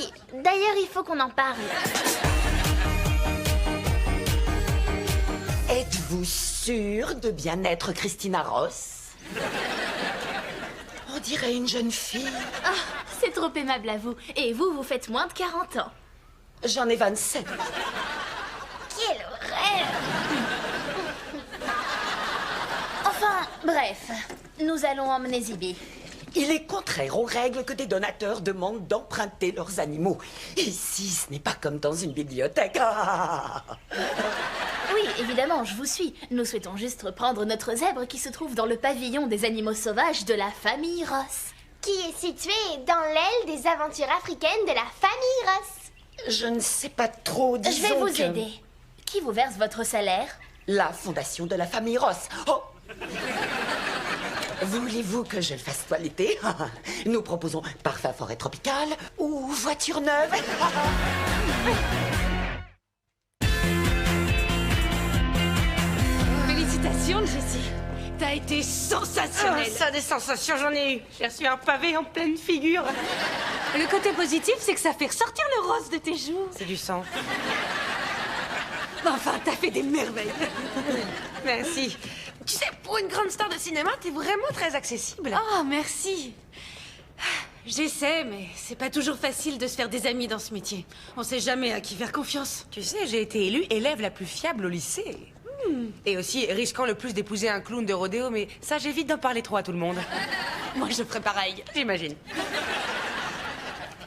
Oui, d'ailleurs, il faut qu'on en parle. Êtes-vous sûre de bien être Christina Ross? On dirait une jeune fille. Ah, c'est trop aimable à vous. Et vous, vous faites moins de 40 ans. J'en ai 27. Quelle horreur! Enfin, bref, nous allons emmener Zibi. Il est contraire aux règles que des donateurs demandent d'emprunter leurs animaux. Ici, ce n'est pas comme dans une bibliothèque. Ah. Oui, évidemment, je vous suis. Nous souhaitons juste reprendre notre zèbre qui se trouve dans le pavillon des animaux sauvages de la famille Ross. Qui est situé dans l'aile des aventures africaines de la famille Ross. Je ne sais pas trop, Je vais disons vous que- aider. Qui vous verse votre salaire? La fondation de la famille Ross. Oh! Voulez-vous que je le fasse toiletter? Nous proposons parfum forêt tropicale ou voiture neuve. Félicitations, Jessie. T'as été sensationnelle. Ça, des sensations, j'en ai eu. J'ai reçu un pavé en pleine figure. Le côté positif, c'est que ça fait ressortir le rose de tes joues. C'est du sang. Enfin, t'as fait des merveilles. Merci. Tu sais, pour une grande star de cinéma, t'es vraiment très accessible. Oh, merci. J'essaie, mais c'est pas toujours facile de se faire des amis dans ce métier. On sait jamais à qui faire confiance. Tu sais, j'ai été élue élève la plus fiable au lycée. Et aussi risquant le plus d'épouser un clown de rodéo, mais ça, j'évite d'en parler trop à tout le monde. Moi, je ferais pareil. J'imagine.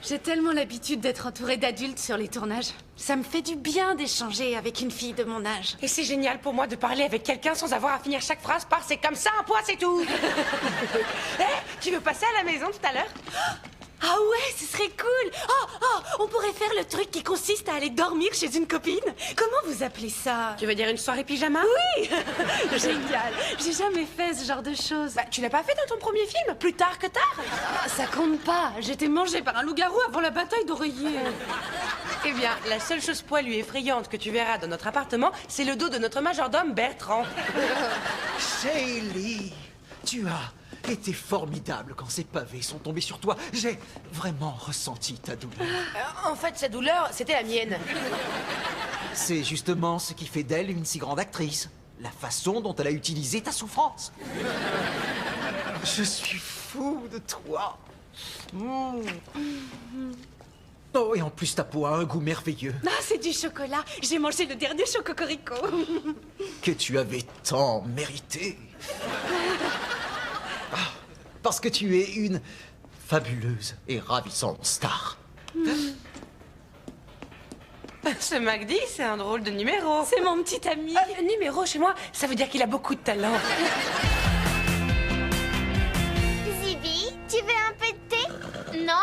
J'ai tellement l'habitude d'être entourée d'adultes sur les tournages. Ça me fait du bien d'échanger avec une fille de mon âge. Et c'est génial pour moi de parler avec quelqu'un sans avoir à finir chaque phrase par c'est comme ça, un point, c'est tout. Hé, tu veux passer à la maison tout à l'heure? Ah ouais, ce serait cool. On pourrait faire le truc qui consiste à aller dormir chez une copine. Comment vous appelez ça? Tu veux dire une soirée pyjama? Oui. Génial. J'ai jamais fait ce genre de choses. Bah, tu l'as pas fait dans ton premier film? Plus tard que tard? Ça compte pas. J'étais mangée par un loup-garou avant la bataille d'Oreiller. Eh bien, la seule chose poilue et effrayante que tu verras dans notre appartement, c'est le dos de notre majordome Bertrand. Shaylee, tu as été formidable quand ces pavés sont tombés sur toi. J'ai vraiment ressenti ta douleur. En fait, sa douleur, c'était la mienne. C'est justement ce qui fait d'elle une si grande actrice. La façon dont elle a utilisé ta souffrance. Je suis fou de toi. Oh, et en plus, ta peau a un goût merveilleux Ah, c'est du chocolat. J'ai mangé le dernier chococorico. que tu avais tant mérité. Ah, parce que tu es une fabuleuse et ravissante star. Ce MacD, c'est un drôle de numéro. C'est mon petit ami. Numéro chez moi, ça veut dire qu'il a beaucoup de talent. Zibi, tu veux un peu de thé? Non.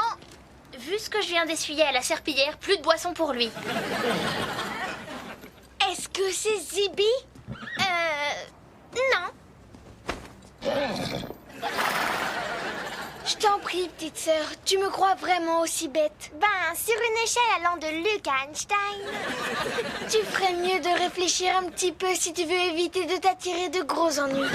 Vu ce que je viens d'essuyer à la serpillière, plus de boisson pour lui. Est-ce que c'est Zibi? Non. Je t'en prie, petite sœur, tu me crois vraiment aussi bête? Ben, sur une échelle allant de Luc à Einstein, tu ferais mieux de réfléchir un petit peu si tu veux éviter de t'attirer de gros ennuis.